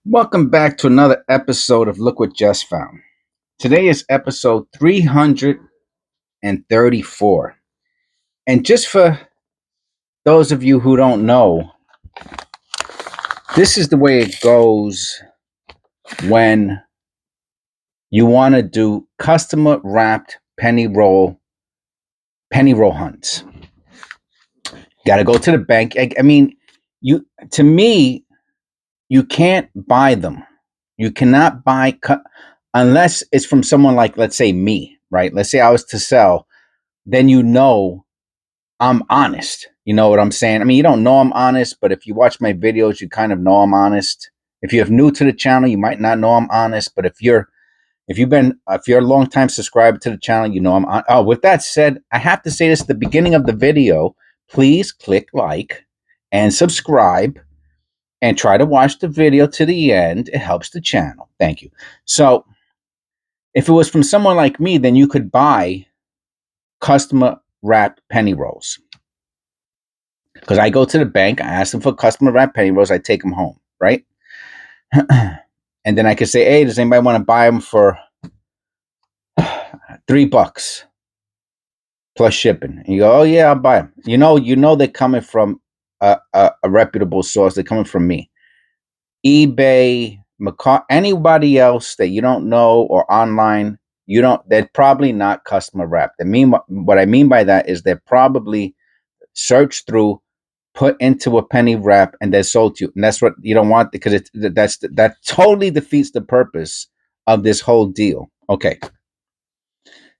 Welcome back to another episode of Look What Just Found. Today is episode 334. And just for those of you who don't know, this is the way it goes when you want to do customer wrapped penny roll hunts. Got to go to the bank. I mean, to me, you can't buy them. You cannot buy unless it's from someone like, let's say, me, right? Let's say I was to sell, then I'm honest. You know what I'm saying? I mean, you don't know I'm honest, but if you watch my videos, you kind of know I'm honest. If you're new to the channel, you might not know I'm honest, but if you're a long time subscriber to the channel, you know with that said, I have to say this at the beginning of the video. Please click like and subscribe and try to watch the video to the end. It helps the channel. Thank you. So, if it was from someone like me, then you could buy customer wrapped penny rolls. Because I go to the bank, I ask them for customer wrapped penny rolls, I take them home, right? And then I could say, hey, does anybody want to buy them for $3 plus shipping? And you go, oh yeah, I'll buy them. You know they're coming from a reputable source. They're coming from me. eBay, anybody else that you don't know or online, they're probably not customer wrapped. What I mean by that is they're probably searched through, put into a penny wrap, and then sold to you. And that's what you don't want, because that totally defeats the purpose of this whole deal. Okay.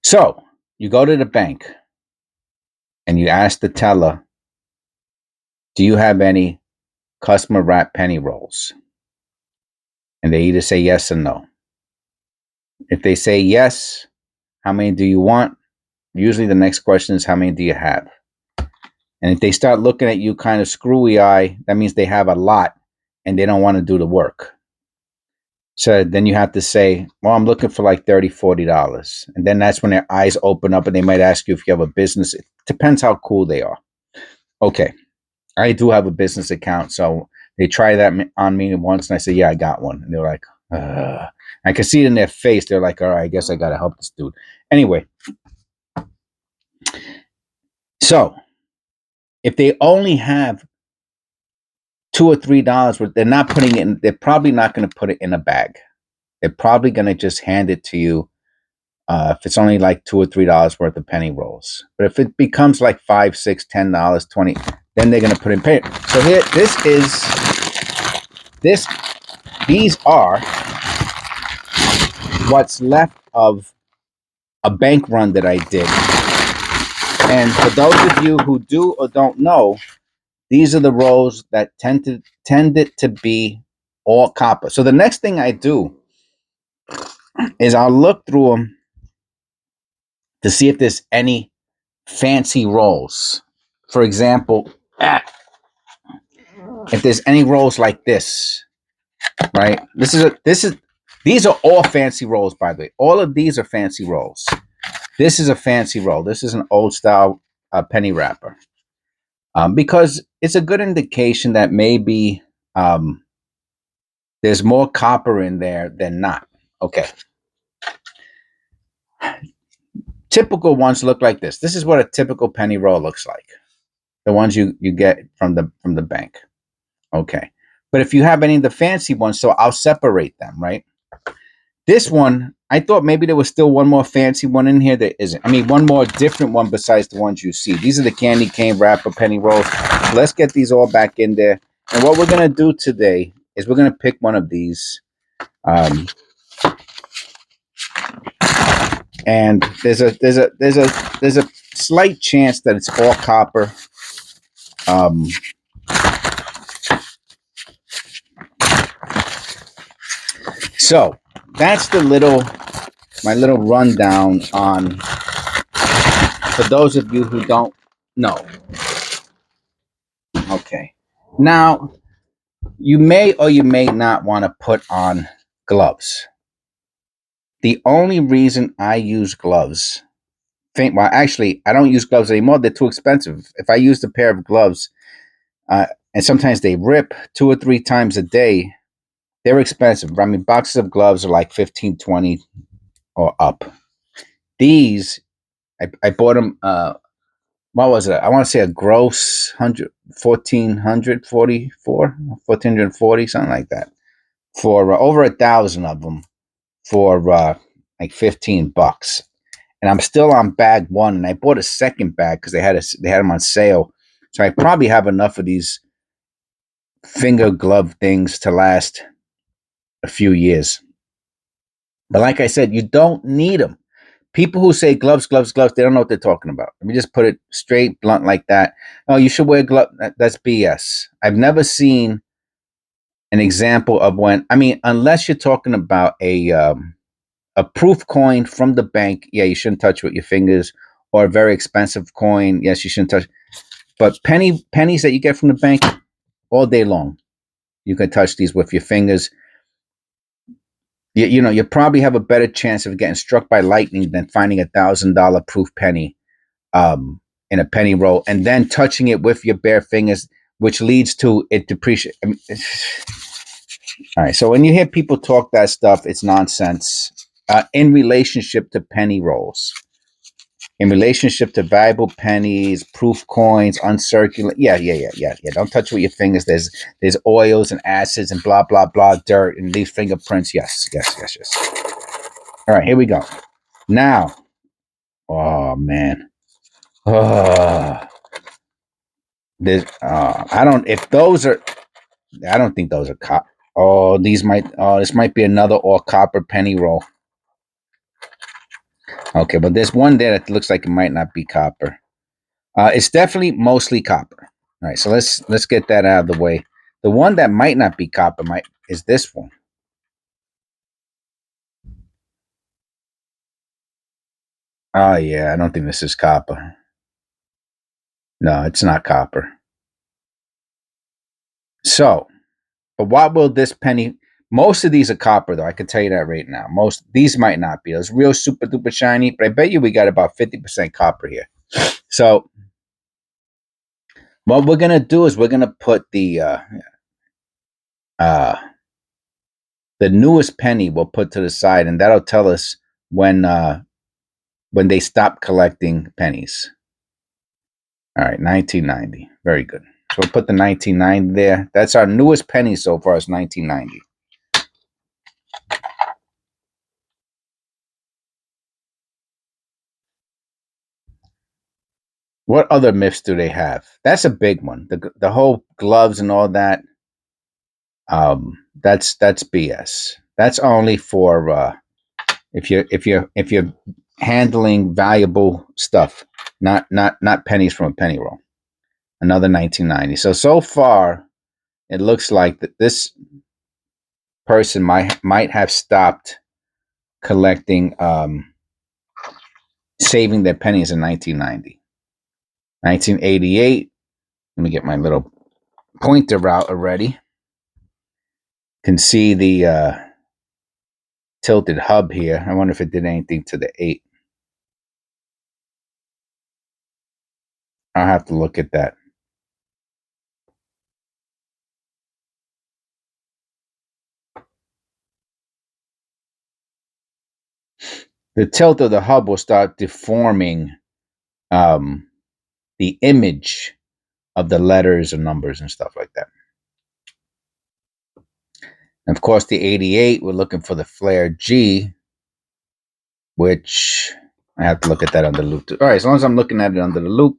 So you go to the bank and you ask the teller, do you have any customer wrap penny rolls? And they either say yes or no. If they say yes, how many do you want? Usually the next question is, how many do you have? And if they start looking at you kind of screwy eye, that means they have a lot and they don't want to do the work. So then you have to say, well, I'm looking for like $30, $40. And then that's when their eyes open up and they might ask you if you have a business. It depends how cool they are. Okay. I do have a business account. So they try that on me once and I say, yeah, I got one. And they're like, I can see it in their face. They're like, all right, I guess I got to help this dude. Anyway. So if they only have $2 or $3, they're not putting it in, they're probably not going to put it in a bag. They're probably going to just hand it to you if it's only like $2 or $3 worth of penny rolls. But if it becomes like $5, $6, $10, $20, then they're going to put in pay. So here, these are what's left of a bank run that I did. And for those of you who do or don't know, these are the rolls that tended to be all copper. So the next thing I do is I'll look through them to see if there's any fancy rolls. For example, if there's any rolls like this, right? These are all fancy rolls, by the way. All of these are fancy rolls. This is a fancy roll. This is an old style penny wrapper. Because it's a good indication that maybe there's more copper in there than not. Okay. Typical ones look like this. This is what a typical penny roll looks like. The ones you get from the bank. Okay. But if you have any of the fancy ones, so I'll separate them, right? This one, I thought maybe there was still one more fancy one in here. There isn't. I mean, one more different one besides the ones you see. These are the candy cane wrapper penny rolls. So let's get these all back in there. And what we're going to do today is we're going to pick one of these. And there's a slight chance that it's all copper. So that's my little rundown on, for those of you who don't know. Okay. Now, you may or you may not want to put on gloves. The only reason I use gloves, well, actually, I don't use gloves anymore. They're too expensive. If I used a pair of gloves, and sometimes they rip 2 or 3 times a day, They're expensive. I mean, boxes of gloves are like 15, 20 or up. These, I bought them, what was it? I want to say a gross 1,440, something like that. For over 1,000 of them for like $15. And I'm still on bag one, and I bought a second bag because they had them on sale. So I probably have enough of these finger glove things to last a few years. But like I said, you don't need them. People who say gloves, gloves, gloves, they don't know what they're talking about. Let me just put it straight, blunt like that. Oh, you should wear gloves. That's BS. I've never seen an example of when, I mean, unless you're talking about a proof coin from the bank, yeah, you shouldn't touch with your fingers, or a very expensive coin, yes, you shouldn't touch. But pennies that you get from the bank all day long, you can touch these with your fingers. You know, you probably have a better chance of getting struck by lightning than finding $1,000 proof penny in a penny roll and then touching it with your bare fingers, which leads to it depreciate. I mean, all right, so when you hear people talk that stuff, it's nonsense. In relationship to penny rolls, in relationship to valuable pennies, proof coins, uncirculated. Yeah. Don't touch it with your fingers. There's oils and acids and blah blah blah, dirt and these fingerprints. Yes. All right, here we go. Now, oh man, this I don't. If those are, I don't think those are copper. Oh, these might. Oh, this might be another all copper penny roll. Okay, but there's one there that looks like it might not be copper. It's definitely mostly copper. All right, so let's get that out of the way. The one that might not be copper is this one. Oh yeah, I don't think this is copper. No, it's not copper. So, but what will this penny? Most of these are copper, though. I can tell you that right now. Most these might not be. Those real super duper shiny, but I bet you we got about 50% copper here. So, what we're gonna do is we're gonna put uh, the newest penny we'll put to the side, and that'll tell us when they stop collecting pennies. All right, 1990. Very good. So we'll put the 1990 there. That's our newest penny so far is 1990. What other myths do they have? That's a big one. The whole gloves and all that. That's BS. That's only for if you're handling valuable stuff, not pennies from a penny roll. Another 1990. So far, it looks like that this person might have stopped collecting, saving their pennies in 1990. 1988. Let me get my little pointer out already. Can see the tilted hub here. I wonder if it did anything to the 8. I'll have to look at that. The tilt of the hub will start deforming the image of the letters and numbers and stuff like that. And of course, the 88, we're looking for the flare G, which I have to look at that under the loop too. All right, as long as I'm looking at it under the loop,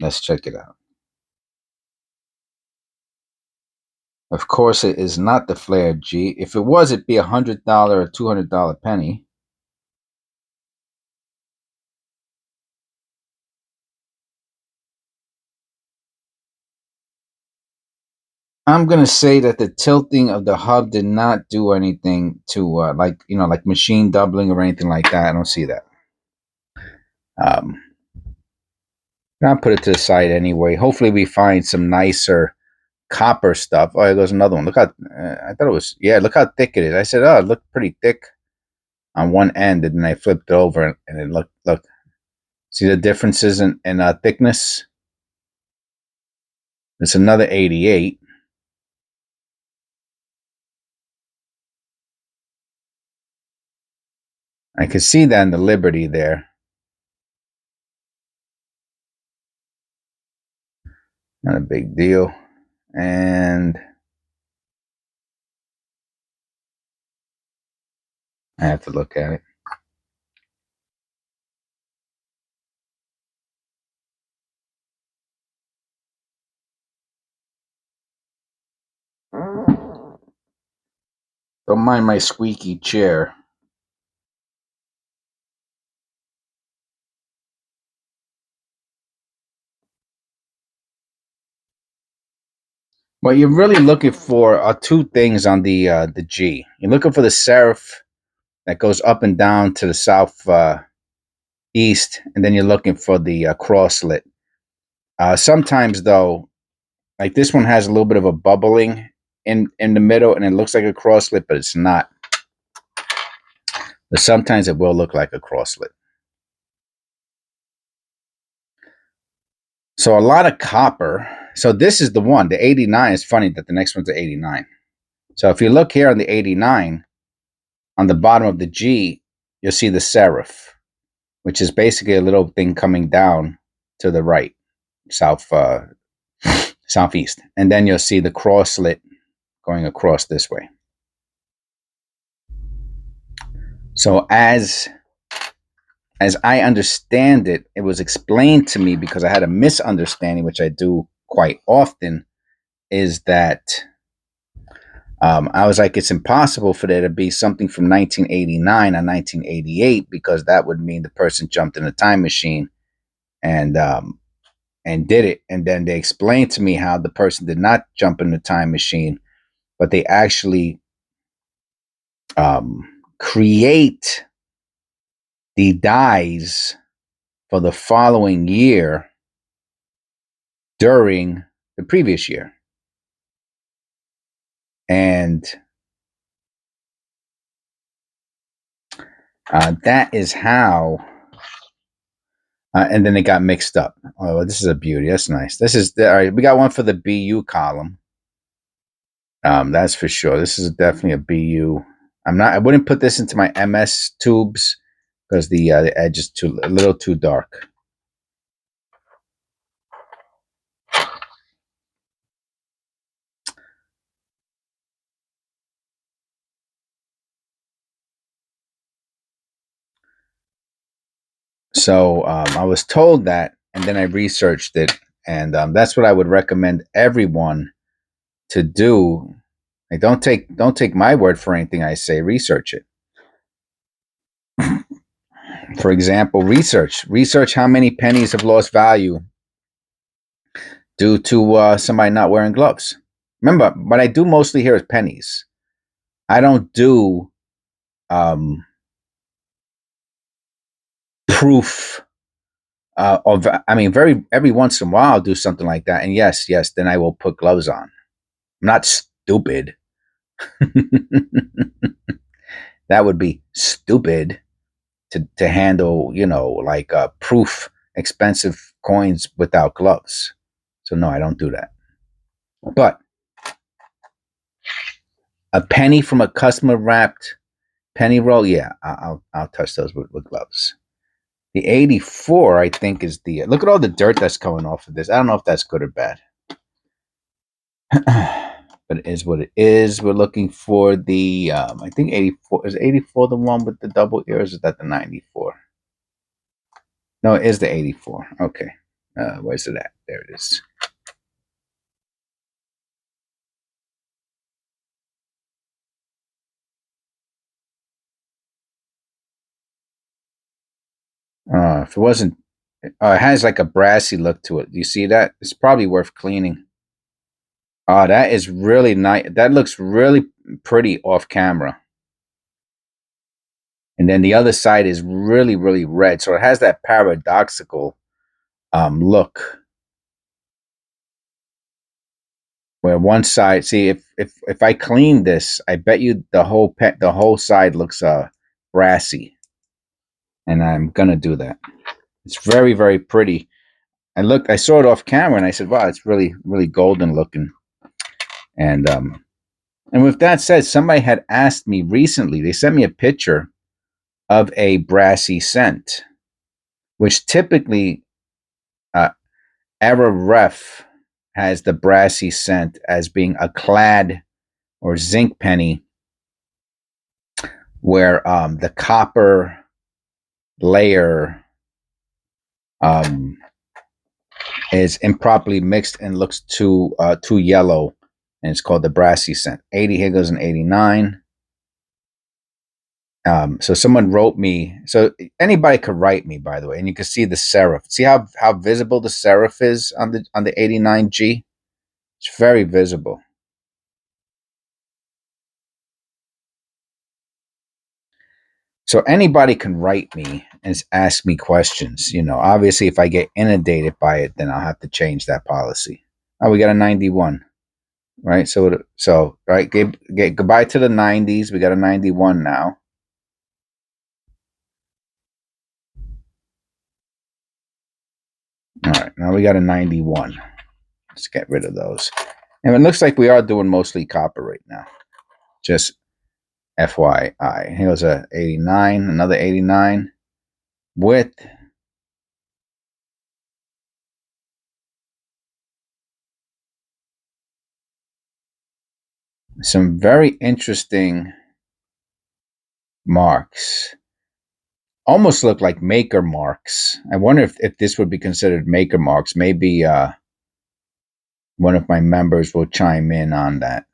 let's check it out. Of course, it is not the flare G. If it was, it'd be $100 or $200 penny. I'm gonna say that the tilting of the hub did not do anything to like machine doubling or anything like that. I don't see that. Um, I'll put it to the side anyway. Hopefully, we find some nicer copper stuff. Oh, there's another one. Look how I thought it was. Yeah, look how thick it is. I said, oh, it looked pretty thick on one end, and then I flipped it over, and it look. See the differences in thickness. It's another 88. I could see that in the Liberty there. Not a big deal. And I have to look at it. Don't mind my squeaky chair. What you're really looking for are two things on the G. You're looking for the serif that goes up and down to the south east, and then you're looking for the crosslet. Sometimes though, like this one has a little bit of a bubbling in the middle, and it looks like a crosslet, but it's not. But sometimes it will look like a crosslet. So a lot of copper. So this is the one. The 89 is funny that the next one's the 89. So if you look here on the 89, on the bottom of the G, you'll see the serif, which is basically a little thing coming down to the right, southeast. And then you'll see the crosslet going across this way. So as I understand it, it was explained to me because I had a misunderstanding, which I do quite often, is that I was like, it's impossible for there to be something from 1989 or 1988 because that would mean the person jumped in a time machine and did it. And then they explained to me how the person did not jump in the time machine, but they actually create the dies for the following year during the previous year. And that is how, and then it got mixed up. Oh, this is a beauty. That's nice. This is, all right, we got one for the BU column. That's for sure. This is definitely a BU. I wouldn't put this into my MS tubes because the edge is a little too dark. So I was told that, and then I researched it, and that's what I would recommend everyone to do. Like, don't take my word for anything I say. Research it. For example, research how many pennies have lost value due to somebody not wearing gloves. Remember, what I do mostly here is pennies. I don't do proof of. I mean, every once in a while I'll do something like that, and yes, then I will put gloves on. I'm not stupid. That would be stupid to handle, like proof expensive coins without gloves. So no, I don't do that. But a penny from a customer wrapped penny roll, yeah, I'll touch those with gloves. The 84, I think, is the look at all the dirt that's coming off of this. I don't know if that's good or bad. But it is what it is. We're looking for the I think 84 is 84 the one with the double ears. Is that the 94? No, it is the 84. Okay. Where's it at? There it is. If it wasn't, it has like a brassy look to it. Do you see that? It's probably worth cleaning. Oh, that is really nice. That looks really pretty off camera. And then the other side is really, really red. So it has that paradoxical look. Where one side, see, if I clean this, I bet you the whole side looks brassy. And I'm gonna do that. It's very, very pretty. I saw it off camera, and I said, "Wow, it's really, really golden looking." And with that said, somebody had asked me recently. They sent me a picture of a brassy scent, which typically Error Ref has the brassy scent as being a clad or zinc penny, where the copper layer is improperly mixed and looks too yellow, and it's called the brassy scent. 80 here goes an 89. So someone wrote me. So anybody could write me, by the way, and you can see the serif. See how visible the serif is on the 89G. It's very visible. So anybody can write me and ask me questions. You know, obviously, if I get inundated by it, then I'll have to change that policy. Oh, we got a 91, right? So right, get goodbye to the 90s. We got a 91 now. All right, now we got a 91. Let's get rid of those. And it looks like we are doing mostly copper right now. Just FYI. Here's a 89, another 89 with some very interesting marks. Almost look like maker marks. I wonder if this would be considered maker marks. Maybe one of my members will chime in on that.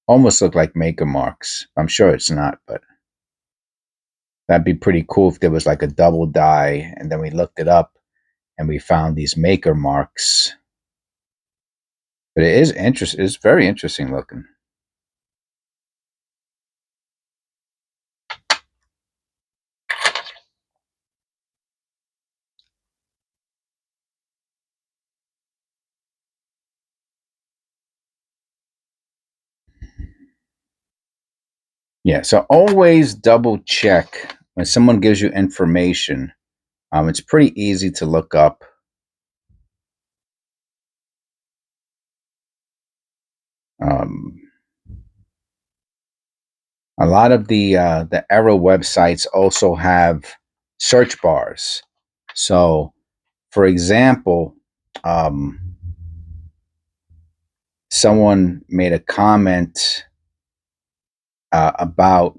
Almost look like maker marks. I'm sure it's not, but that'd be pretty cool if there was like a double die and then we looked it up and we found these maker marks. But it is interesting. It's very interesting looking. Yeah, so always double check when someone gives you information. It's pretty easy to look up. A lot of the Arrow websites also have search bars. So, for example, someone made a comment about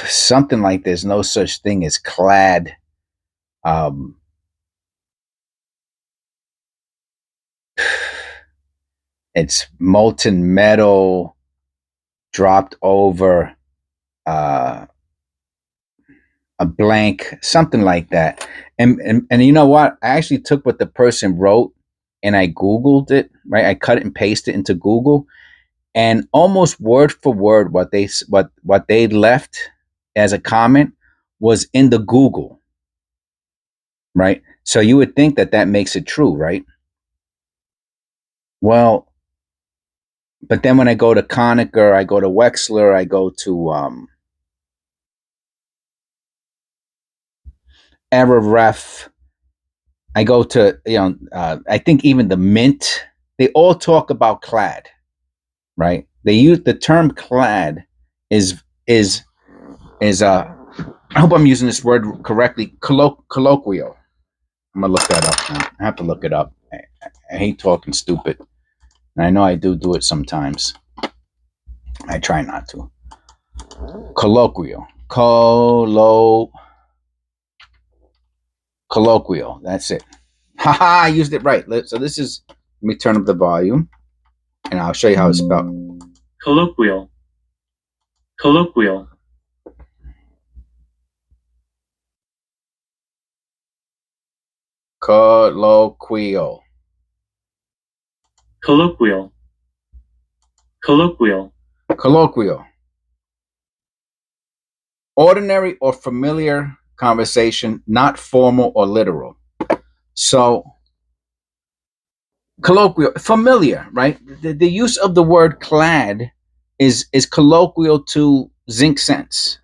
something like there's no such thing as clad. It's molten metal dropped over a blank, something like that. And you know what? I actually took what the person wrote and I Googled it, right? I cut it and pasted it into Google, and almost word for word what they left as a comment was in the Google, right? So you would think that makes it true, right? Well, but then when I go to Conacher, I go to Wexler, I go to Error Ref, I go to I think even the Mint, they all talk about clad, right? They use the term clad is I hope I'm using this word correctly, colloquial. I'm gonna look that up now. I have to look it up. I hate talking stupid, and I know I do it sometimes. I try not to. Colloquial, colloquial. That's it. Haha, I used it right. So this is. Let me turn up the volume, and I'll show you how it's spelled. Colloquial. Colloquial. Colloquial. Colloquial. Colloquial. Colloquial. Ordinary or familiar conversation, not formal or literal. So, colloquial, familiar, right? The use of the word clad is colloquial to zinc sense.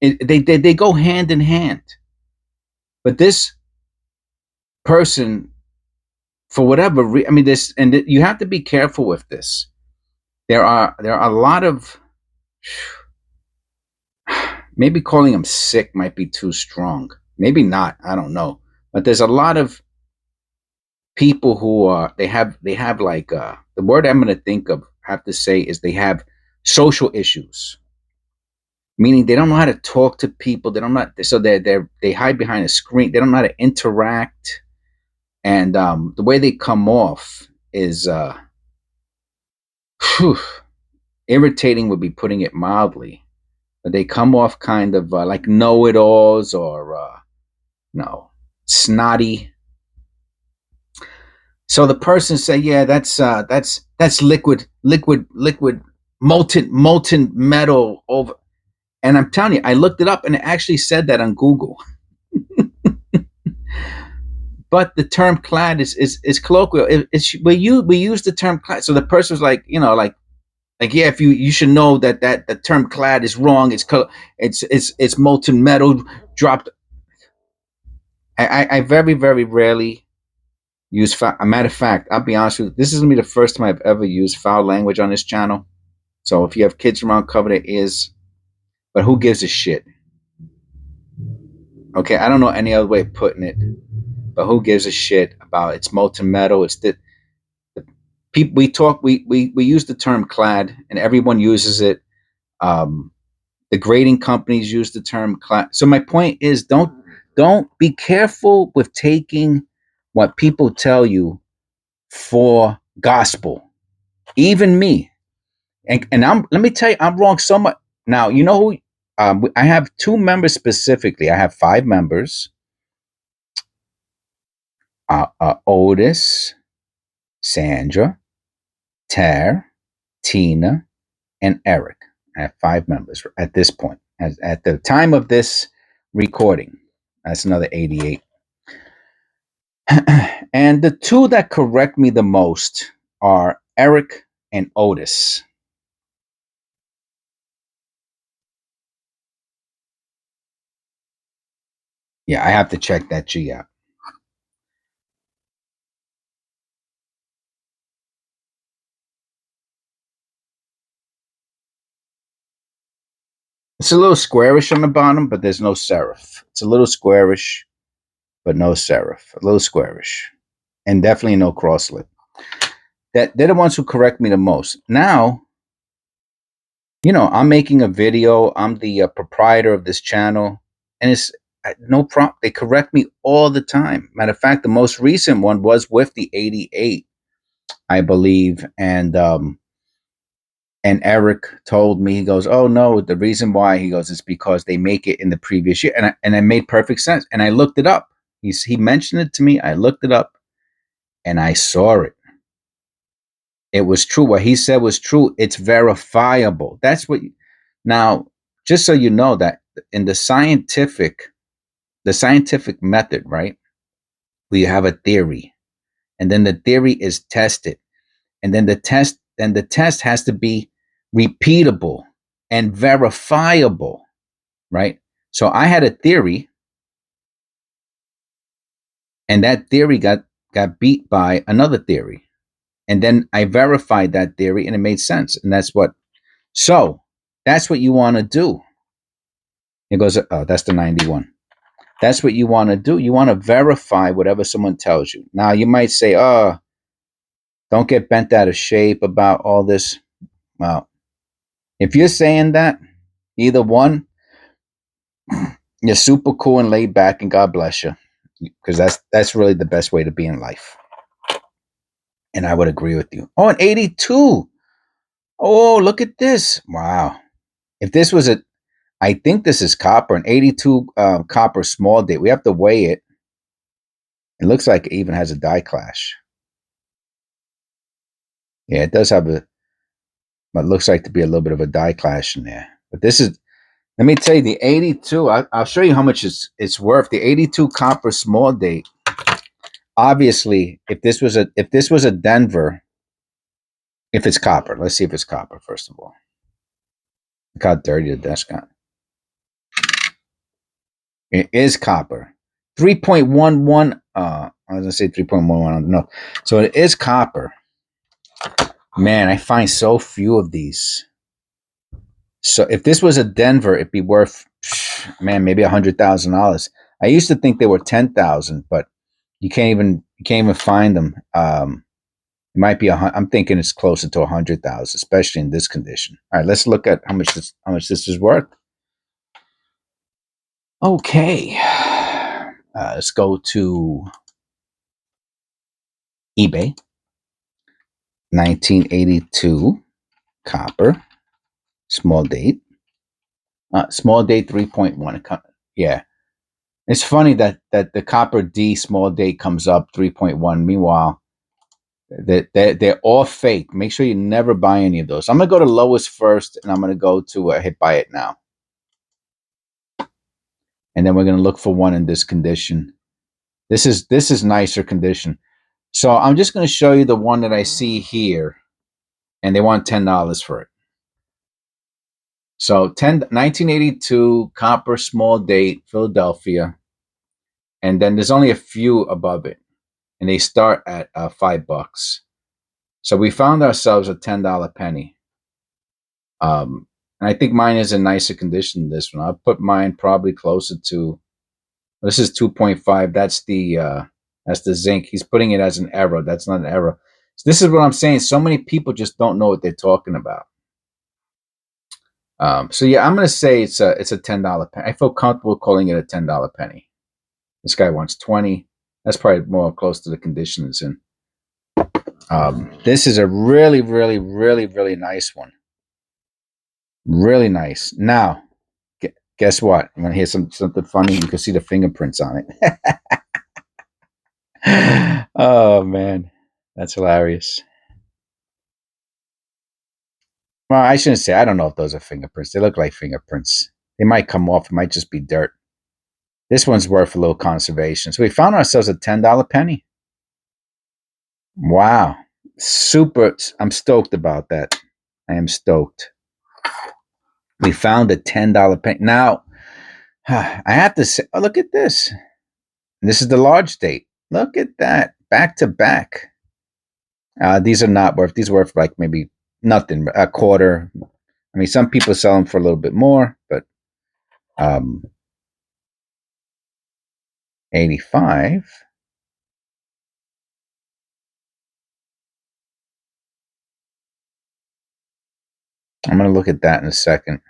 They go hand in hand. But this person, for whatever reason, this, and you have to be careful with this. There are a lot of maybe calling them sick might be too strong. Maybe not. I don't know. But there's a lot of people who they have like the word I'm going to think of, have to say, is they have social issues, meaning they don't know how to talk to people. They don't know, so they hide behind a screen. They don't know how to interact, and the way they come off is whew, irritating would be putting it mildly. But they come off kind of like know-it-alls, or no, snotty. So the person say, yeah, that's liquid molten metal over. And I'm telling you, I looked it up and it actually said that on Google. But the term clad is colloquial. We use the term clad. So the person was like, yeah, if you should know that the term clad is wrong. It's molten metal dropped. I very, very rarely use foul. A matter of fact, I'll be honest with you, this is gonna be the first time I've ever used foul language on this channel. So if you have kids around, cover their ears. But who gives a shit? Okay, I don't know any other way of putting it. But who gives a shit about it's molten metal? It's the people we use the term clad, and everyone uses it. The grading companies use the term clad. So my point is, don't be careful with taking what people tell you for gospel. Even me, and let me tell you, I'm wrong so much. Now you know who I have 2 members specifically. I have 5 members. Otis, Sandra, Tara, Tina, and Eric. I have 5 members at this point. At the time of this recording, that's another 88. And the 2 that correct me the most are Eric and Otis. Yeah, I have to check that G out. It's a little squarish on the bottom, but there's no serif. It's a little squarish, but no serif. A little squarish. And definitely no crosslip. They're the ones who correct me the most. Now, I'm making a video. I'm the proprietor of this channel. And it's no problem. They correct me all the time. Matter of fact, the most recent one was with the 88, I believe. And Eric told me, he goes, oh no, the reason why, he goes, is because they make it in the previous year. And it made perfect sense. And I looked it up. He mentioned it to me. I looked it up and I saw it. It was true. What he said was true. It's verifiable. That's what now, just so you know, that in the scientific method, right? We have a theory, and then the theory is tested. And then the test has to be repeatable and verifiable, right? So I had a theory, and that theory got beat by another theory. And then I verified that theory and it made sense. And that's what you want to do. It goes, oh, that's the 91. That's what you want to do. You want to verify whatever someone tells you. Now you might say, oh, don't get bent out of shape about all this. Well, if you're saying that, either one, you're super cool and laid back, and God bless you, because that's really the best way to be in life. And I would agree with you. Oh, an 82. Oh, look at this. Wow. If this was I think this is copper, an 82 copper small date. We have to weigh it. It looks like it even has a die clash. Yeah, it does have what looks like to be a little bit of a die clash in there. But this is, let me tell you, the 82, I'll show you how much it's worth. The 82 copper small date. Obviously, if this was a Denver, if it's copper, let's see if it's copper, first of all. Look how dirty the desk got. It is copper. 3.11. I was gonna say 3.11. No, so it is copper. Man, I find so few of these. So if this was a Denver, it'd be worth, man, maybe $100,000. I used to think they were 10,000, but you can't even find them. It might be I'm thinking it's closer to 100,000, especially in this condition. All right, let's look at how much this is worth. Okay, let's go to eBay. 1982 copper, small date. Small date 3.1. Yeah, it's funny that the copper D small date comes up 3.1. Meanwhile, they're all fake. Make sure you never buy any of those. I'm gonna go to lowest first, and I'm gonna go to hit buy it now, and then we're gonna look for one in this condition. This is nicer condition. So I'm just gonna show you the one that I see here, and they want $10 for it. So 1982 copper small date Philadelphia, and then there's only a few above it, and they start at $5. So we found ourselves a $10 penny. And I think mine is in nicer condition than this one. I'll put mine probably closer to, this is 2.5. That's the zinc. He's putting it as an error. That's not an error. So this is what I'm saying. So many people just don't know what they're talking about. So yeah, I'm gonna say it's a $10 penny. I feel comfortable calling it a $10 penny. This guy wants 20. That's probably more close to the condition it's in. This is a really, really, really, really nice one. Really nice. Now, guess what? You want to hear something funny? You can see the fingerprints on it. Oh man, that's hilarious. Well, I shouldn't say. I don't know if those are fingerprints. They look like fingerprints. They might come off. It might just be dirt. This one's worth a little conservation. So we found ourselves a $10 penny. Wow. Super. I'm stoked about that. I am stoked. We found a $10 penny. Now, I have to say, oh, look at this. This is the large date. Look at that. Back to back. These are not worth, these are worth like maybe nothing, a quarter. I mean, some people sell them for a little bit more, but 85. I'm going to look at that in a second.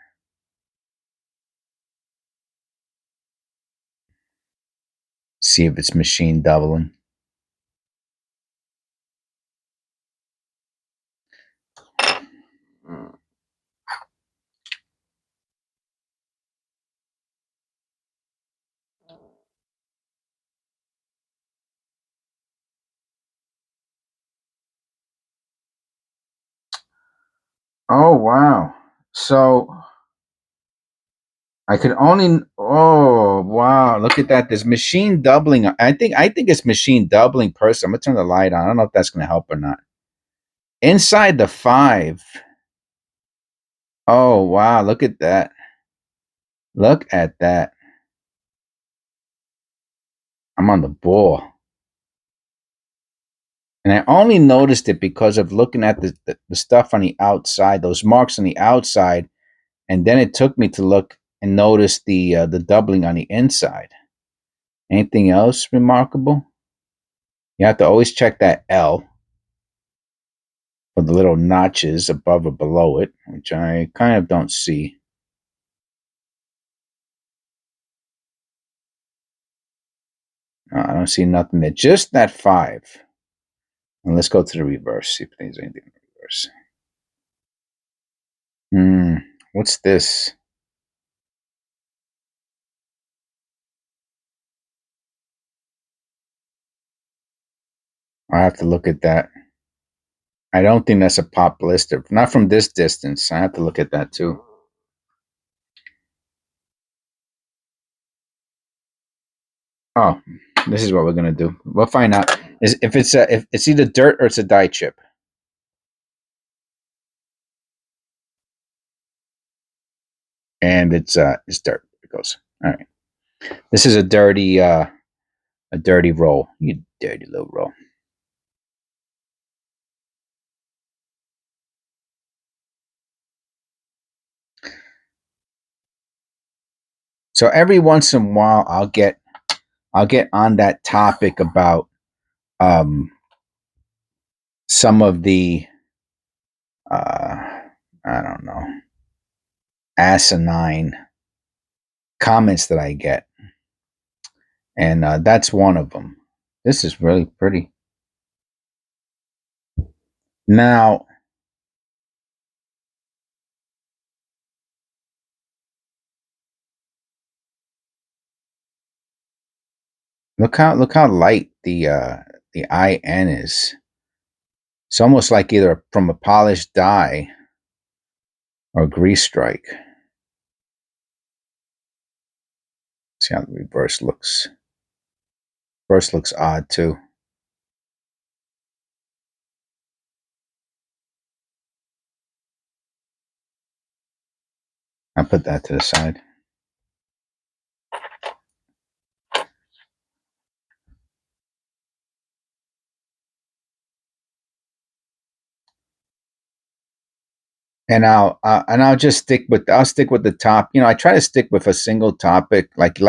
See if it's machine doubling. Oh, wow. So I could only, oh, wow. Look at that. There's machine doubling. I think it's machine doubling person. I'm going to turn the light on. I don't know if that's going to help or not. Inside the 5. Oh, wow. Look at that. Look at that. I'm on the ball. And I only noticed it because of looking at the stuff on the outside, those marks on the outside. And then it took me to look and notice the doubling on the inside. Anything else remarkable? You have to always check that L for the little notches above or below it, which I kind of don't see. I don't see nothing there. Just that 5. And let's go to the reverse, see if there's anything in the reverse. What's this? I have to look at that. I don't think that's a pop blister. Not from this distance. I have to look at that too. Oh, this is what we're gonna do. We'll find out if it's either dirt or it's a dye chip. And it's dirt. It goes. All right. This is a dirty roll. You dirty little roll. So every once in a while, I'll get on that topic about some of the I don't know, asinine comments that I get, and that's one of them. This is really pretty. Now, look how light the IN is. It's almost like either from a polished die or grease strike. See how the reverse looks. Reverse looks odd too. I'll put that to the side. And I'll just stick with the top. I try to stick with a single topic. Like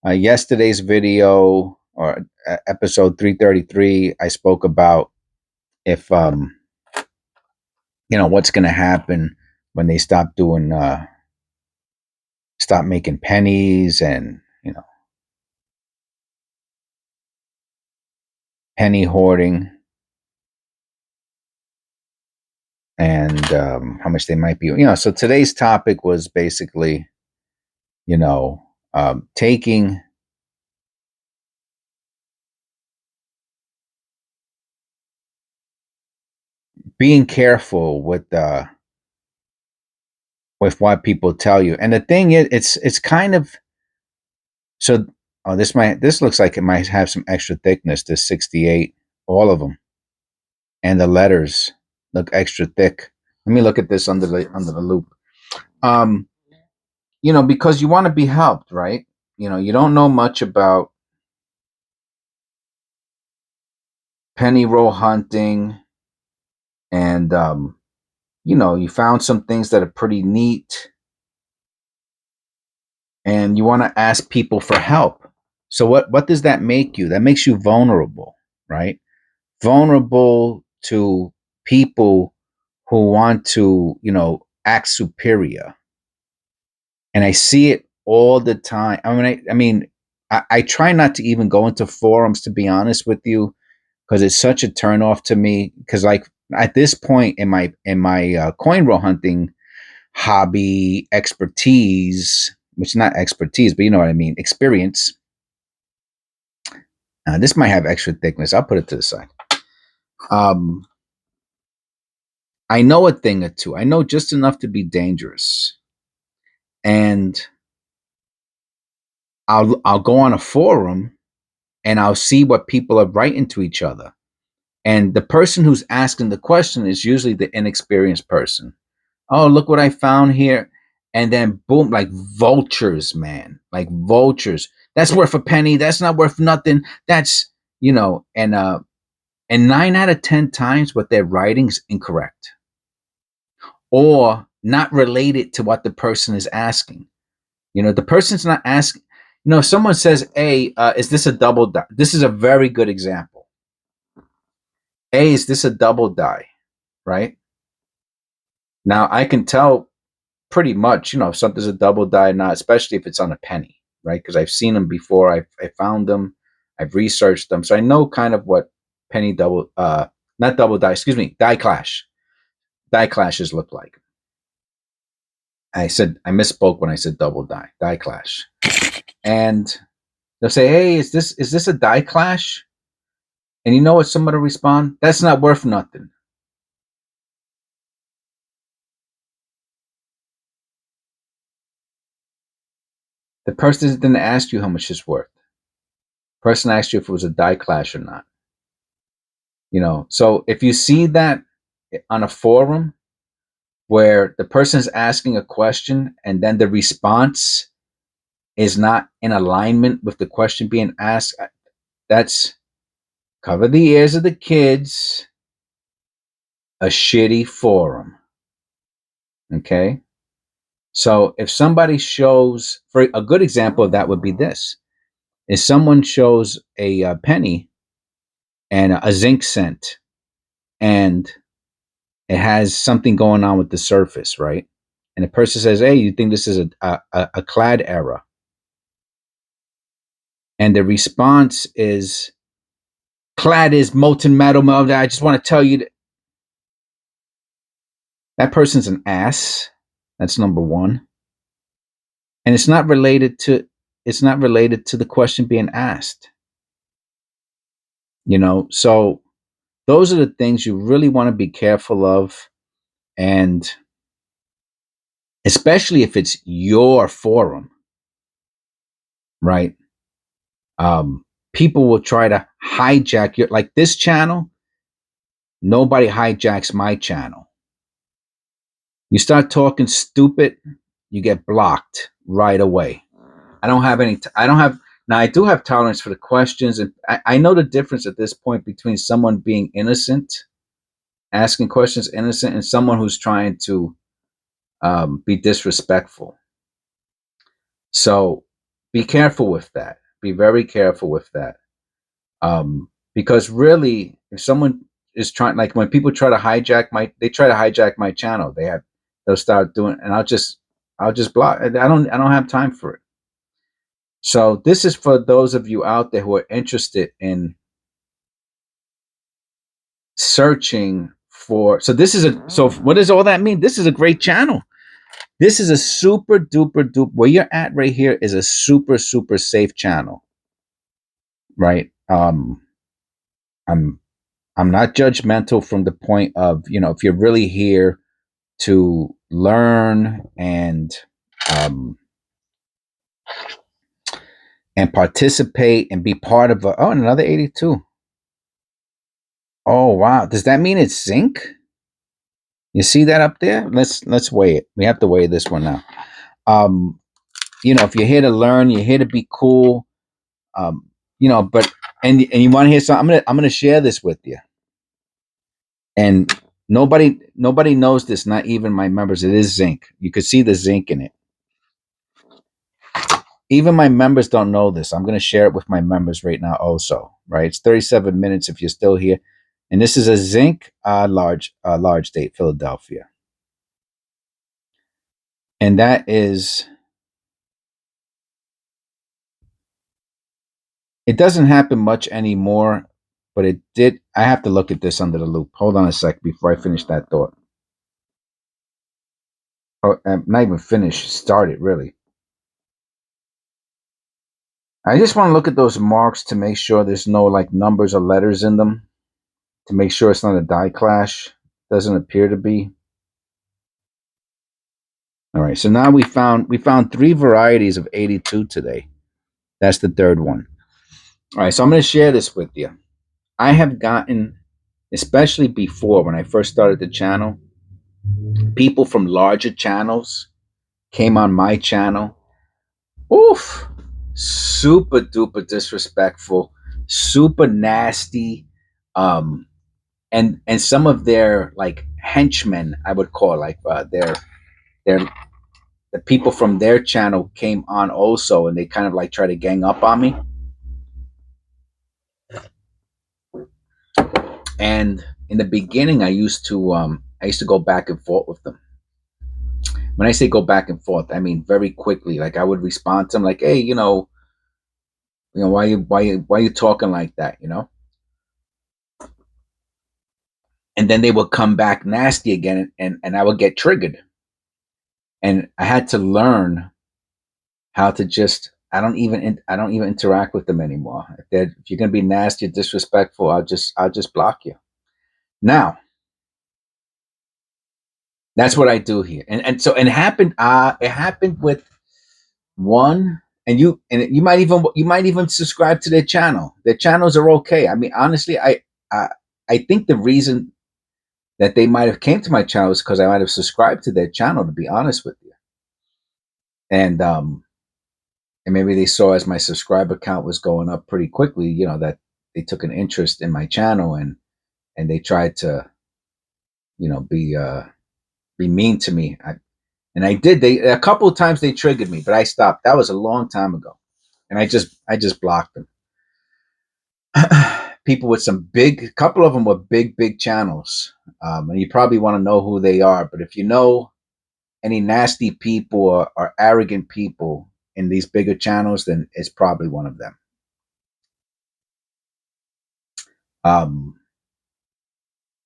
yesterday's video or episode 333, I spoke about if what's going to happen when they stop making pennies, and penny hoarding, and how much they might be. So today's topic was basically taking being careful with what people tell you. And the thing is, it's kind of so. Oh, this looks like it might have some extra thickness. This 68, all of them, and the letters look extra thick. Let me look at this under the loop. Because you want to be helped, right? You don't know much about penny roll hunting, and you found some things that are pretty neat, and you want to ask people for help. So what does that make you? That makes you vulnerable, right? Vulnerable to people who want to, act superior. And I see it all the time. I try not to even go into forums, to be honest with you, because it's such a turnoff to me. Because like at this point in my coin roll hunting hobby expertise, which is not expertise, but you know what I mean, experience. This might have extra thickness. I'll put it to the side. I know a thing or two. I know just enough to be dangerous, and I'll go on a forum and I'll see what people are writing to each other. And the person who's asking the question is usually the inexperienced person. Oh, look what I found here. And then boom, like vultures, man. Like vultures. That's worth a penny. That's not worth nothing. That's, and 9 out of 10 times what they're writing is incorrect or not related to what the person is asking. The person's not asking. If someone says, hey, is this a double die? This is a very good example. Hey, is this a double die? Right? Now, I can tell pretty much, if something's a double die or not, especially if it's on a penny, right? Because I've seen them before. I found them. I've researched them. So I know kind of what penny not double die, excuse me, die clashes look like. I misspoke when I said double die clash. And they'll say, hey, is this a die clash? And you know what somebody will respond? That's not worth nothing. The person didn't ask you how much it's worth. The person asked you if it was a die clash or not. So if you see that on a forum where the person is asking a question and then the response is not in alignment with the question being asked, that's cover the ears of the kids, a shitty forum. Okay? So if somebody shows, for a good example of that would be this: if someone shows a penny and a zinc cent, and it has something going on with the surface, right? And the person says, "Hey, you think this is a clad error?" And the response is, "Clad is molten metal. I just want to tell you that that person's an ass." That's number one, and it's not related to the question being asked. So those are the things you really want to be careful of, and especially if it's your forum, right? People will try to hijack your, like this channel. Nobody hijacks my channel. You start talking stupid, you get blocked right away. I don't have any. I don't have now. I do have tolerance for the questions, and I know the difference at this point between someone being innocent, asking questions innocent, and someone who's trying to be disrespectful. So be careful with that. Be very careful with that. Because really, if someone is trying, like when people try to hijack my channel. They'll start doing, and I'll just block. I don't have time for it. So this is for those of you out there who are interested in searching for. So what does all that mean? This is a great channel. This is a super duper duper. Where you're at right here is a super super safe channel, right? I'm I'm not judgmental from the point of, if you're really here to learn um, and participate and be part of another 82. Oh wow, does that mean it's zinc? You see that up there? Let's weigh it. We have to weigh this one now. Um, if you're here to learn, you're here to be cool. Um, but and you want to hear something? I'm gonna share this with you. And nobody knows this, not even my members. It is zinc. You could see the zinc in it. Even my members don't know this. I'm going to share it with my members right now also, right? It's 37 minutes if you're still here. And this is a zinc large date, Philadelphia. And that is, it doesn't happen much anymore, but it did. I have to look at this under the loop. Hold on a sec before I finish that thought. Oh, I'm not even finished, started really. I just want to look at those marks to make sure there's no like numbers or letters in them, to make sure it's not a die clash. Doesn't appear to be. All right, so now we found three varieties of 82 today. That's the third one. All right, so I'm going to share this with you. I have gotten, especially before when I first started the channel, people from larger channels came on my channel. Oof, super duper disrespectful, super nasty, and some of their like henchmen, I would call, like their the people from their channel came on also, and they kind of like try to gang up on me. And in the beginning, I used to go back and forth with them. When I say go back and forth, I mean very quickly. Like I would respond to them like, "Hey, why you talking like that?" And then they would come back nasty again, and I would get triggered. And I had to learn how to just I don't even interact with them anymore. If you're gonna be nasty or disrespectful, I'll just block you. Now that's what I do here, and it happened with one, and you might even subscribe to their channel. Their channels are okay. I mean, honestly, I think the reason that they might have came to my channel is because I might have subscribed to their channel. To be honest with you, and and maybe they saw as my subscriber count was going up pretty quickly, that they took an interest in my channel, and they tried to, be mean to me. And I did. They a couple of times they triggered me, but I stopped. That was a long time ago, and I just blocked them. People with some big, couple of them were big channels, and you probably want to know who they are. But if you know any nasty people or arrogant people in these bigger channels, then it's probably one of them.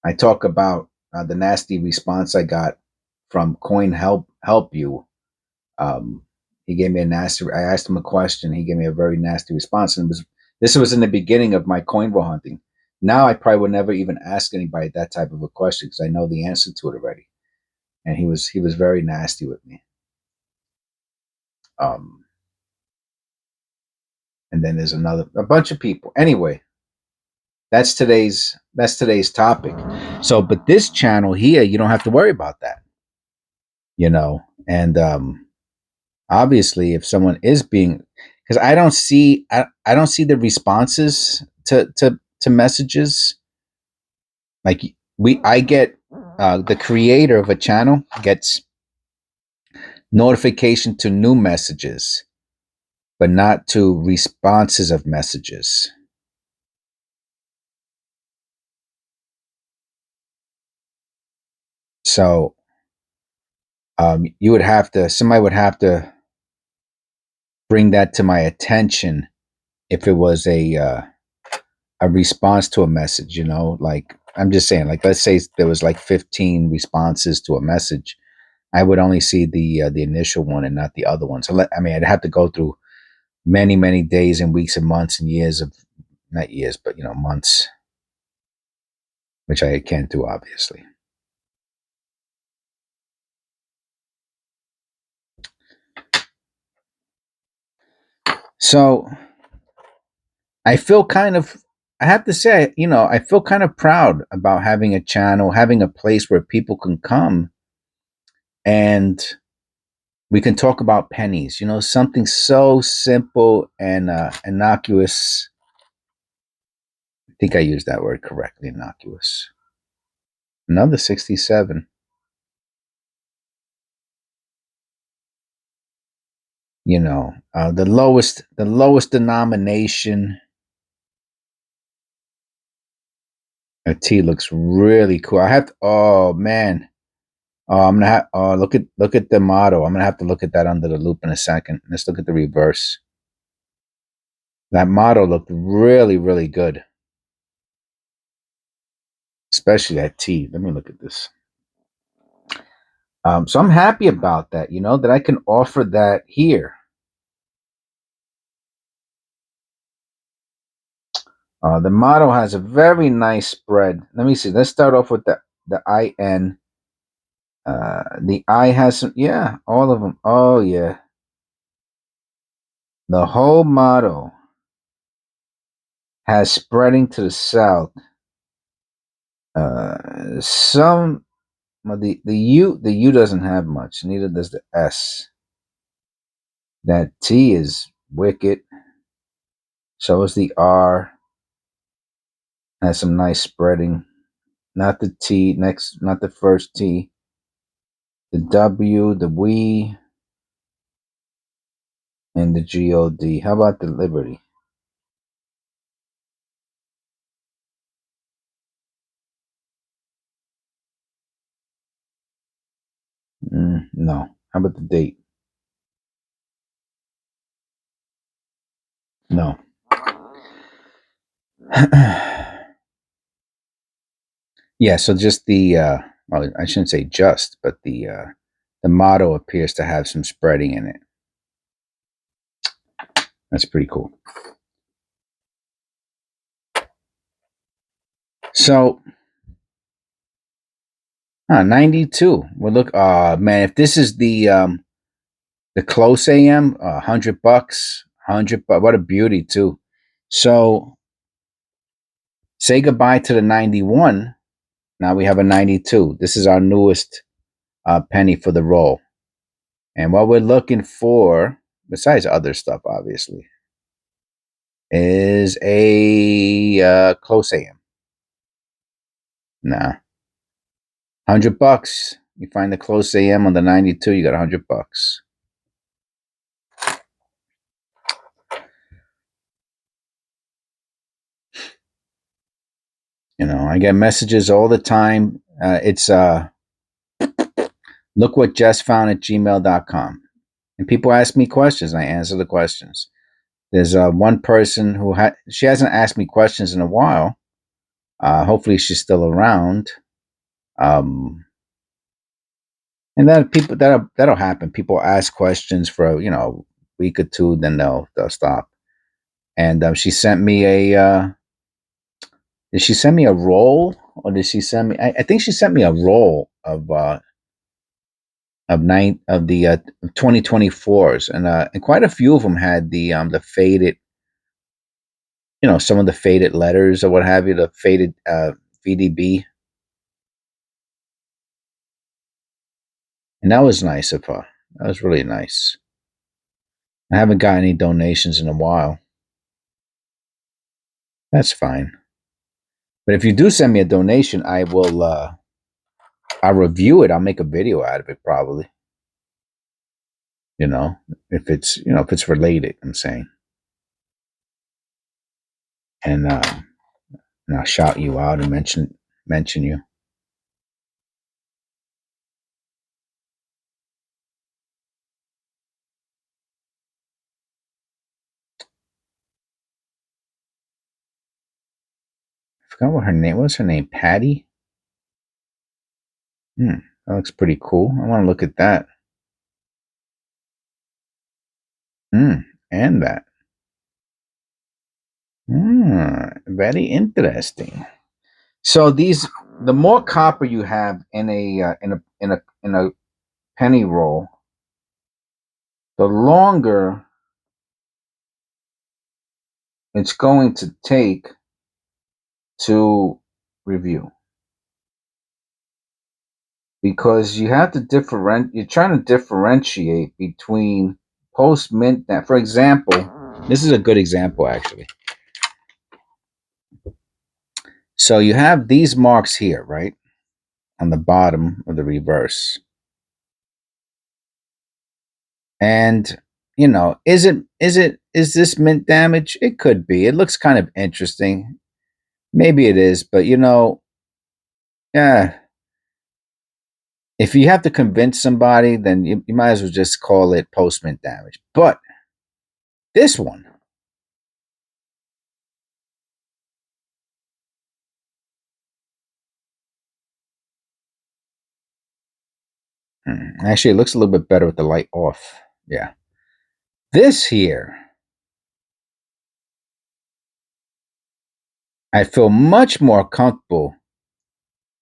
I talk about the nasty response I got from Coin Help You. He gave me a nasty. I asked him a question. He gave me a very nasty response, and this was in the beginning of my coin roll hunting. Now I probably would never even ask anybody that type of a question because I know the answer to it already. And he was very nasty with me. And then there's a bunch of people. Anyway, that's today's topic. So, but this channel here, you don't have to worry about that, And obviously, if someone is being, because I don't see the responses to messages. Like I get the creator of a channel gets notification to new messages, but not to responses of messages. So somebody would have to bring that to my attention if it was a response to a message, like I'm just saying, like, let's say there was like 15 responses to a message. I would only see the initial one and not the other one. So I'd have to go through many days and weeks and months and years of, not years, but months, which I can't do, obviously. So I feel kind of, I have to say, I feel kind of proud about having a channel, having a place where people can come and we can talk about pennies, something so simple and innocuous. I think I used that word correctly, innocuous. Another 67. The lowest denomination. A T looks really cool. I have to, oh man. Oh, I'm gonna have, oh, look at the motto. I'm gonna have to look at that under the loop in a second. Let's look at the reverse. That motto looked really good. Especially that T. Let me look at this. So I'm happy about that, that I can offer that here. The motto has a very nice spread. Let me see. Let's start off with the IN. The I has some, yeah, all of them. Oh yeah. The whole motto has spreading to the south. Some the U doesn't have much. Neither does the S. That T is wicked. So is the R. Has some nice spreading. Not the T next. Not the first T. The W, the we, and the God. How about the Liberty? No. How about the date? No. Yeah, so just the well, I shouldn't say just, but the motto appears to have some spreading in it. That's pretty cool. So 92. Well, look, man, if this is the close AM, $100, $100. What a beauty too. So say goodbye to the 91. Now we have a 92. This is our newest penny for the roll. And what we're looking for, besides other stuff, obviously, is a close AM. Nah. $100. You find the close AM on the 92, you got $100. You know, I get messages all the time. It's LookWhatJesFound at gmail.com. And people ask me questions, and I answer the questions. There's one person who she hasn't asked me questions in a while. Hopefully she's still around. And then that'll happen. People ask questions for a week or two, then they'll stop. And she sent me a. Did she send me a roll, or did she send me? I think she sent me a roll of the 2024s, and quite a few of them had the faded, some of the faded letters or what have you, the faded VDB, and that was nice of her. That was really nice. I haven't got any donations in a while. That's fine. But if you do send me a donation, I'll review it. I'll make a video out of it probably. If it's related, I'm saying. And I'll shout you out and mention you. I forgot what her name was. Her name Patty. That looks pretty cool. I want to look at that. And that. Very interesting. So the more copper you have in a penny roll, the longer it's going to take to review, because you have to you're trying to differentiate between post mint. That, for example, this is a good example actually. So you have these marks here, right, on the bottom of the reverse, and is this mint damage? It could be. It looks kind of interesting. Maybe it is, but yeah. If you have to convince somebody, then you might as well just call it post mint damage. But this one, actually, it looks a little bit better with the light off. Yeah. This here, I feel much more comfortable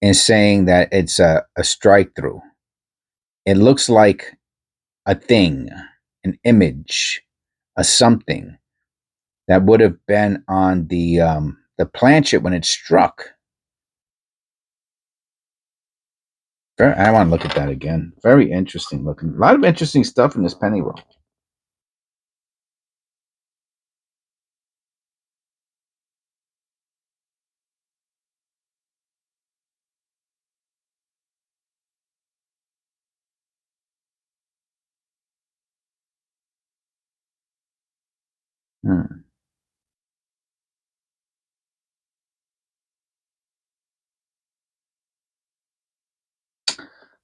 in saying that it's a strike through. It looks like a thing, an image, a something that would have been on the planchet when it struck. I want to look at that again. Very interesting looking. A lot of interesting stuff in this penny roll.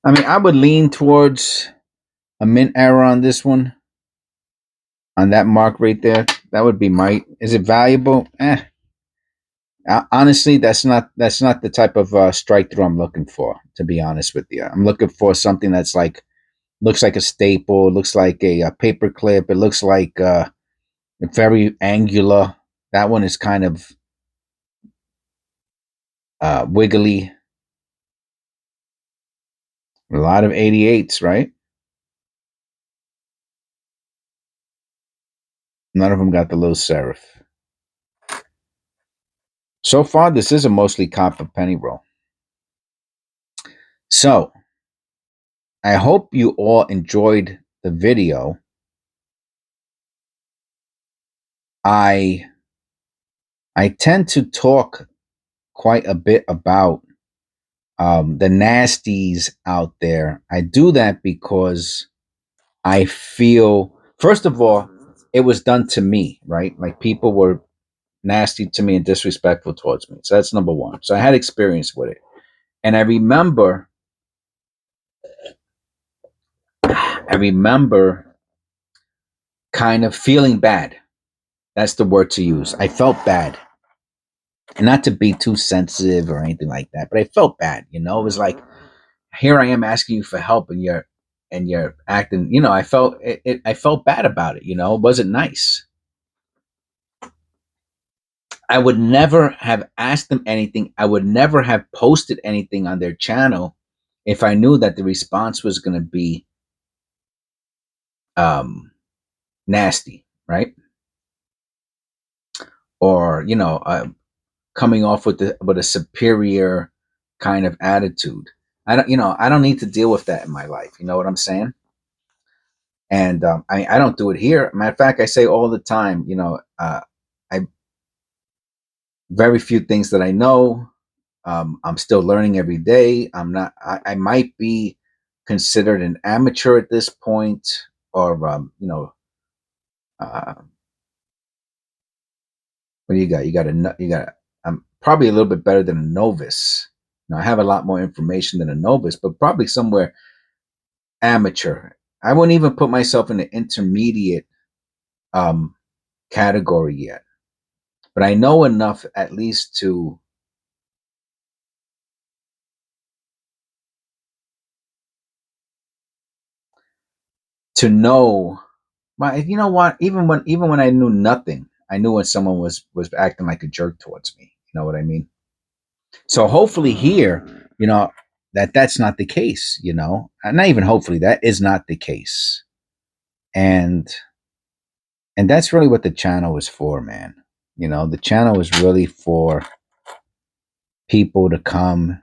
I mean, I would lean towards a mint error on this one. On that mark right there, that would be my. Is it valuable? Honestly, that's not the type of strike through I'm looking for. To be honest with you, I'm looking for something that's looks like a staple. It looks like a paper clip. It looks like very angular. That one is kind of wiggly. A lot of 88s, right? None of them got the little serif. So far, this is a mostly copper penny roll. So, I hope you all enjoyed the video. I tend to talk quite a bit about the nasties out there. I do that because I feel, first of all, it was done to me, right? Like people were nasty to me and disrespectful towards me. So that's number one. So I had experience with it. And I remember kind of feeling bad. That's the word to use. I felt bad. And not to be too sensitive or anything like that, but I felt bad, you know? It was like, here I am asking you for help and you're acting, I felt bad about it, it wasn't nice. I would never have asked them anything. I would never have posted anything on their channel if I knew that the response was going to be um, nasty, right? Or coming off with a superior kind of attitude. I don't need to deal with that in my life. You know what I'm saying? And I don't do it here. Matter of fact, I say all the time, I very few things that I know. I'm still learning every day. I'm not. I might be considered an amateur at this point, or uh, what do you got? You got. I'm probably a little bit better than a novice. I have a lot more information than a novice, but probably somewhere amateur. I wouldn't even put myself in the intermediate um, category yet, but I know enough at least to know. Well, you know what? Even when I knew nothing, I knew when someone was acting like a jerk towards me. You know what I mean? So hopefully here, that's not the case. Not even hopefully, that is not the case. And that's really what the channel is for, man. The channel is really for people to come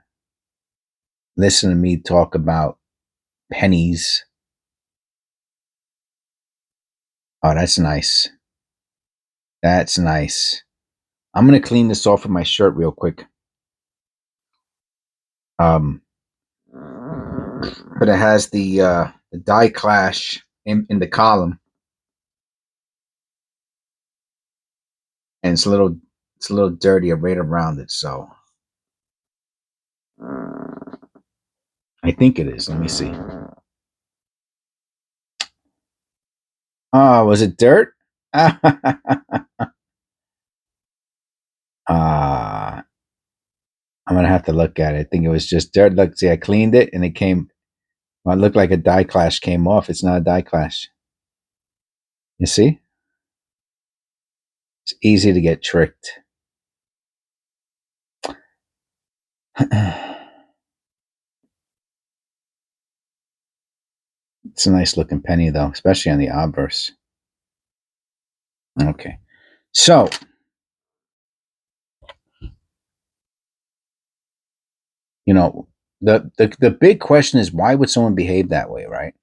listen to me talk about pennies. Oh, that's nice. That's nice. I'm gonna clean this off with my shirt real quick. Um, but it has the die clash in the column, and it's a little dirty right around it. So I think it is. Let me see. Oh, was it dirt? I'm gonna have to look at it. I think it was just dirt. Look, see, I cleaned it, and it came. Well, it looked like a die clash came off. It's not a die clash. You see, it's easy to get tricked. It's a nice looking penny, though, especially on the obverse. Okay, so you know the big question is, why would someone behave that way, right?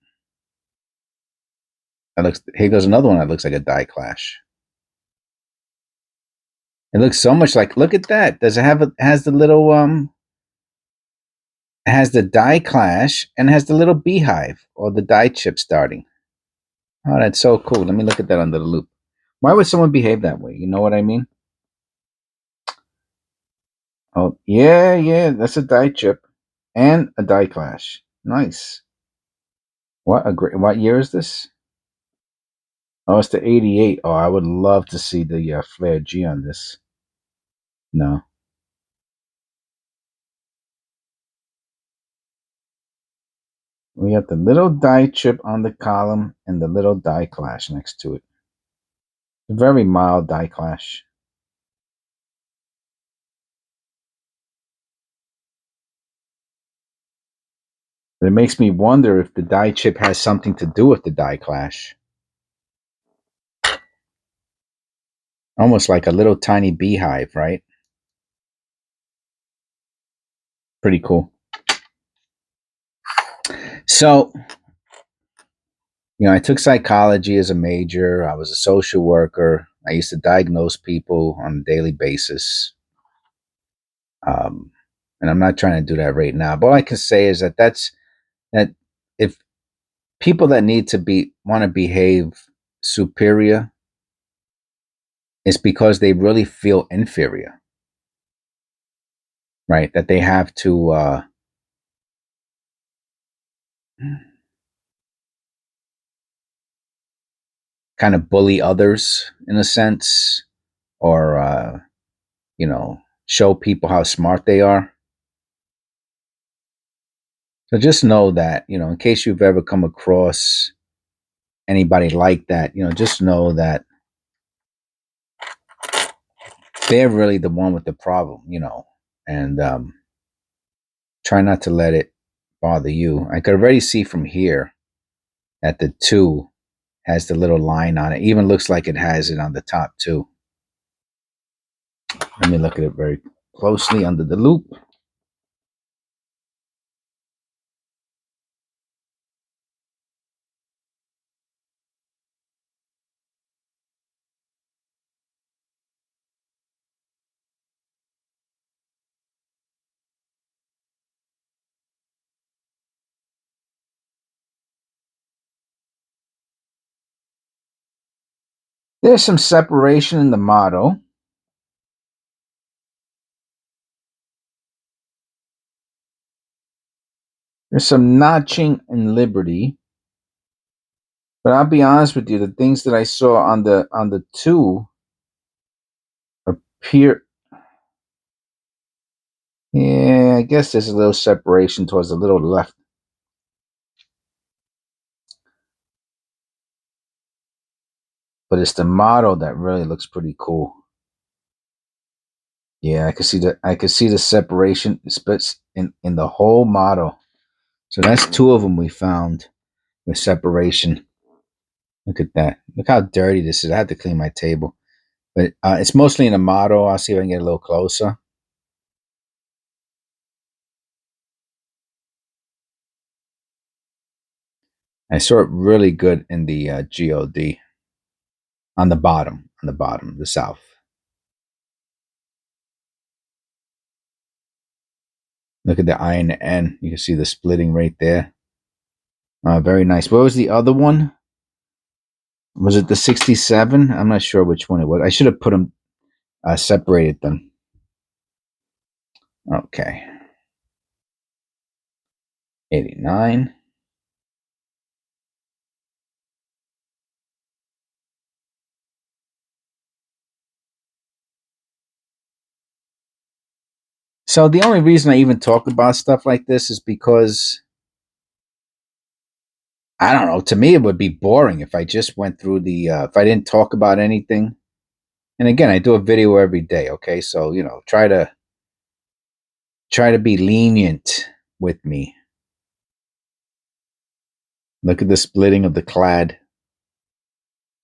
That looks, here goes another one that looks like a die clash. It looks so much like, look at that. Does it have has the little it has the die clash and has the little beehive or the die chip starting. Oh, that's so cool. Let me look at that under the loop. Why would someone behave that way? You know what I mean? Oh, yeah, yeah, that's a die chip and a die clash. Nice. What a great, what year is this? Oh, it's the 88. Oh, I would love to see the flare G on this. No. We got the little die chip on the column and the little die clash next to it. A very mild die clash. But it makes me wonder if the die chip has something to do with the die clash. Almost like a little tiny beehive, right? Pretty cool. So, I took psychology as a major. I was a social worker. I used to diagnose people on a daily basis. Um, And I'm not trying to do that right now. But all I can say is that if people that need to want to behave superior, it's because they really feel inferior, right? That they have to kind of bully others in a sense, or show people how smart they are. So just know that, in case you've ever come across anybody like that, just know that they're really the one with the problem, and try not to let it bother you. I could already see from here that the 2 has the little line on it. Even looks like it has it on the top too. Let me look at it very closely under the loop. There's some separation in the motto. There's some notching in liberty. But I'll be honest with you, the things that I saw on the 2 appear. Yeah, I guess there's a little separation towards the little left. But it's the motto that really looks pretty cool. Yeah, I could see the separation splits in the whole motto. So that's 2 of them we found with separation. Look at that. Look how dirty this is. I had to clean my table. But it's mostly in the motto. I'll see if I can get a little closer. I saw it really good in the GOD on the bottom, the south. Look at the I and the N. You can see the splitting right there. Very nice. What was the other one? Was it the 67? I'm not sure which one it was. I should have put them separated them. Okay. 89. So the only reason I even talk about stuff like this is because I don't know. To me, it would be boring if I just went through if I didn't talk about anything. And again, I do a video every day. Okay, so try to be lenient with me. Look at the splitting of the clad.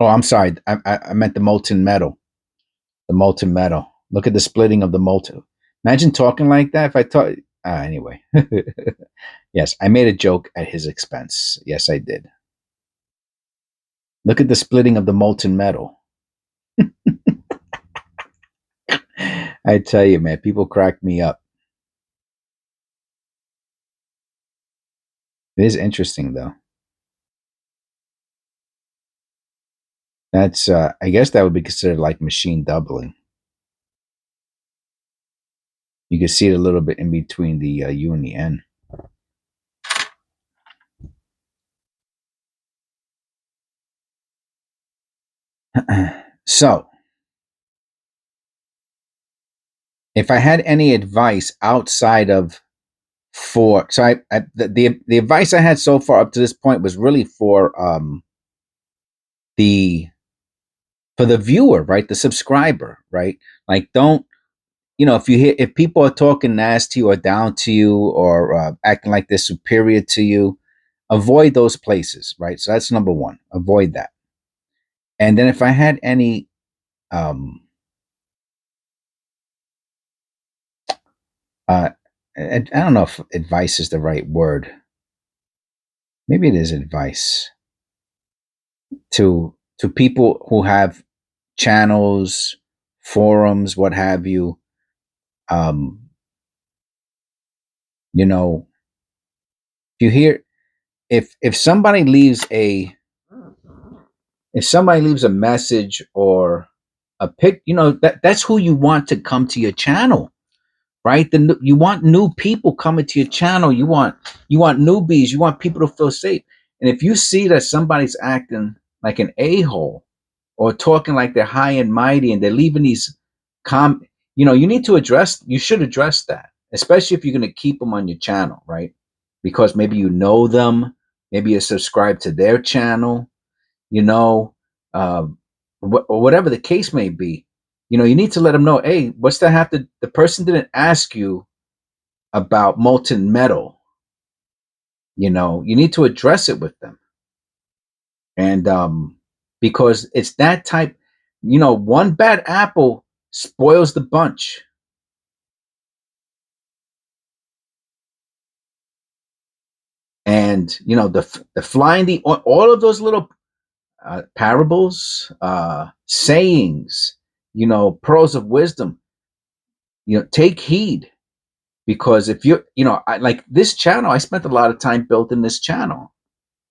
Oh, I'm sorry. I meant the molten metal. The molten metal. Look at the splitting of the molten. Imagine talking like that. If I talk. Anyway. Yes, I made a joke at his expense. Yes, I did. Look at the splitting of the molten metal. I tell you, man, people crack me up. It is interesting, though. That's, I guess that would be considered like machine doubling. You can see it a little bit in between the U and the N. So, if I had any advice outside of so the advice I had so far up to this point was really the for the viewer, right, the subscriber, right. Like, don't if people are talking nasty or down to you or acting like they're superior to you, avoid those places, right. So that's number one. Avoid that. And then if I had any um I don't know if advice is the right word. Maybe it is advice to people who have channels, forums, what have you. Um, You know, you hear if somebody leaves a message or a pic, that's who you want to come to your channel, right? You want new people coming to your channel. You want newbies. You want people to feel safe. And if you see that somebody's acting like an a-hole or talking like they're high and mighty and they're leaving these you should address that, especially if you're going to keep them on your channel, right? Because maybe you know them, maybe you're subscribed to their channel, you know, uh, or whatever the case may be. You need to let them know, hey, what's that have to, the person didn't ask you about molten metal. You need to address it with them. And because it's that type, one bad apple spoils the bunch. And the flying, all of those little parables, sayings, pearls of wisdom, take heed. Because if I like this channel, I spent a lot of time building this channel,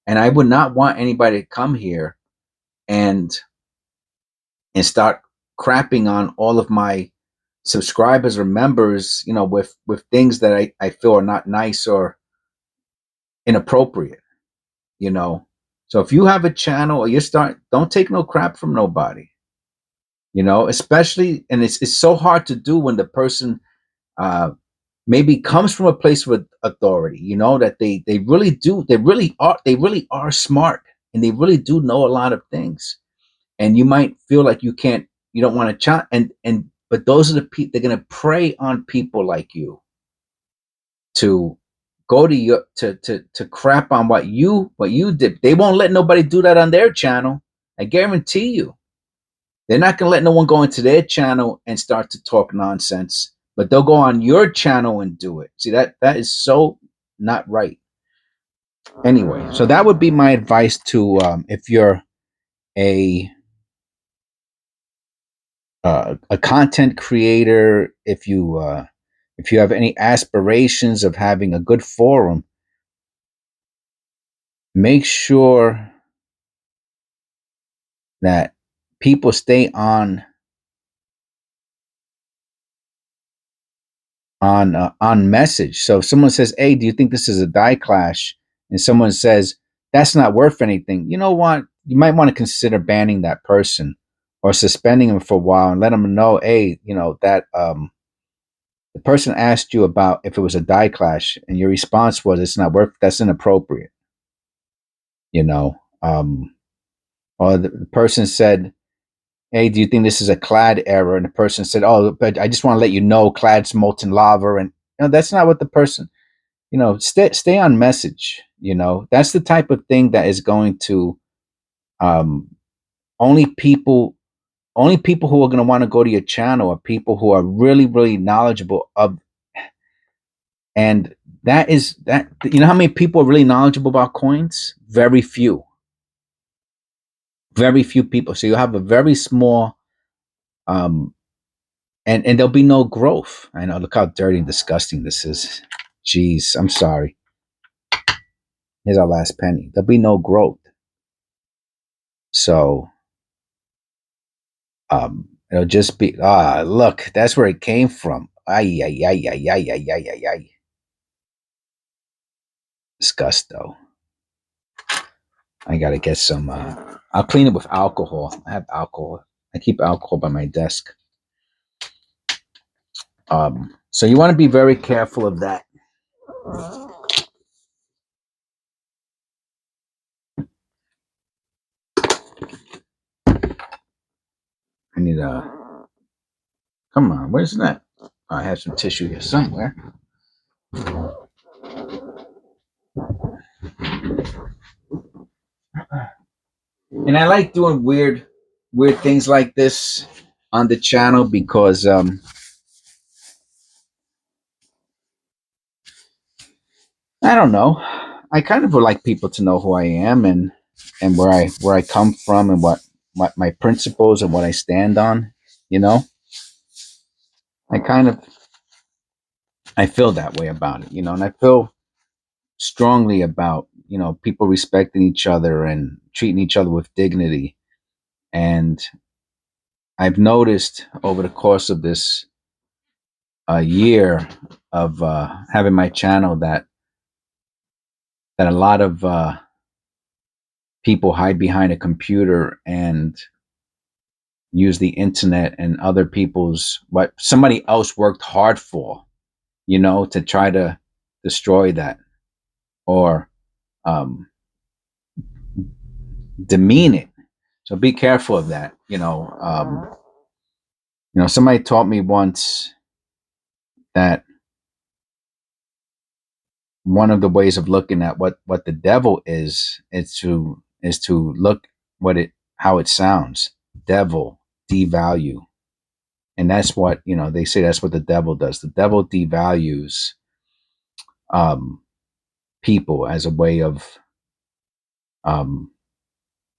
and I would not want anybody to come here and start crapping on all of my subscribers or members, with things that I feel are not nice or inappropriate, you know. So if you have a channel or don't take no crap from nobody, especially, and it's so hard to do when the person maybe comes from a place of authority, that they really are smart, and they really do know a lot of things. And you might feel like you don't want to chat, but those are the people, they're going to prey on people like you to go to your to crap on what you did. They won't let nobody do that on their channel. I guarantee you. They're not going to let no one go into their channel and start to talk nonsense, but they'll go on your channel and do it. See, that is so not right. Anyway, so that would be my advice to if you're a content creator, if you have any aspirations of having a good forum, make sure that people stay on message. So if someone says, "Hey, do you think this is a die clash?" and someone says that's not worth anything, you know what? You might want to consider banning that person or suspending them for a while and let them know, hey, that the person asked you about if it was a die clash, and your response was it's not worth. That's inappropriate. You know, or the person said, "Hey, do you think this is a clad error?" And the person said, "Oh, but I just want to let you know, clad's molten lava." And that's not what the person. Stay on message. That's the type of thing that is going to um, only people who are going to want to go to your channel are people who are really, really knowledgeable of. And that is that. You know how many people are really knowledgeable about coins? Very few. Very few people. So you have a very small, um, and there'll be no growth. I know. Look how dirty and disgusting this is. Jeez, I'm sorry. Here's our last penny. There'll be no growth. So it'll just be look, that's where it came from. Ay ay ay ay ay ay ay ay ay. Disgusto. I gotta get some I'll clean it with alcohol. I have alcohol. I keep alcohol by my desk. So you want to be very careful of that. I need come on, where's that? I have some tissue here somewhere. And I like doing weird things like this on the channel because I don't know. I kind of would like people to know who I am and where I come from and what my principles and what I stand on. You know, I kind of I feel that way about it, and I feel strongly about, people respecting each other and treating each other with dignity. And I've noticed over the course of this year of having my channel that a lot of people hide behind a computer and use the internet and other people's what somebody else worked hard for, to try to destroy that or um, demean it. So be careful of that. Somebody taught me once that one of the ways of looking at what the devil is to look what it how it sounds. Devil, devalue. And that's what, they say that's what the devil does. The devil devalues um, people as a way of um,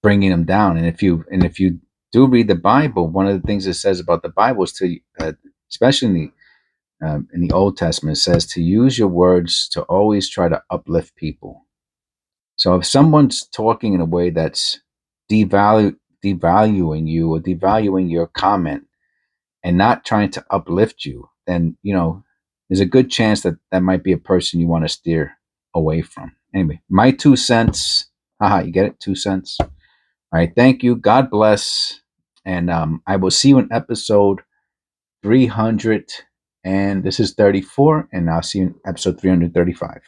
bringing them down. And if you do read the Bible, one of the things it says about the Bible is to, especially in the Old Testament, it says to use your words to always try to uplift people. So if someone's talking in a way that's devaluing you or devaluing your comment and not trying to uplift you, then there's a good chance that that might be a person you want to steer away from. Anyway, my 2 cents. Haha, you get it? 2 cents. All right, thank you. God bless, and I will see you in episode 300. And this is 34, and I'll see you in episode 335.